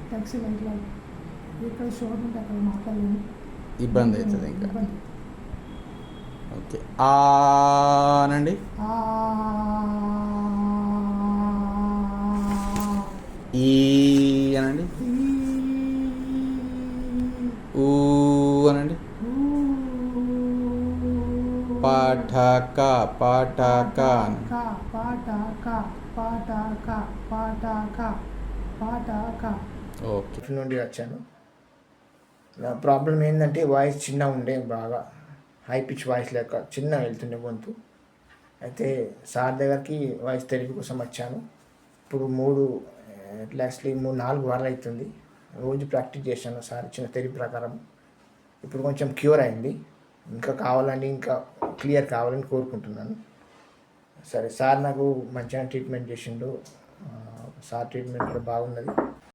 Taxi లైట్లో ఎక్కడ షోర్ ఉంటే అక్కడ మాట్లాడలేము, ఇబ్బంది అవుతుంది ఇంకా. ఇబ్బంది. ఓకే అనండి. ఈ అనండి. ఊ అనండి. పాఠక పాఠక ఓకే. నుండి వచ్చాను. నా ప్రాబ్లం ఏంటంటే వాయిస్ చిన్నగా ఉండే, బాగా హై పిచ్ వాయిస్ లేక చిన్నగా వెళ్తుండే గొంతు. అయితే సార్ దగ్గరికి వాయిస్ థెరపీ కోసం వచ్చాను. ఇప్పుడు 4 వారాలు అవుతుంది. రోజు ప్రాక్టీస్ చేశాను సార్ ఇచ్చిన థెరపీ ప్రకారం. ఇప్పుడు కొంచెం క్యూర్ అయింది. ఇంకా ఇంకా క్లియర్ కావాలని కోరుకుంటున్నాను. సరే, సార్ నాకు మంచిగా ట్రీట్మెంట్ చేసిండు. సార్ ట్రీట్మెంట్ కూడా బాగున్నది.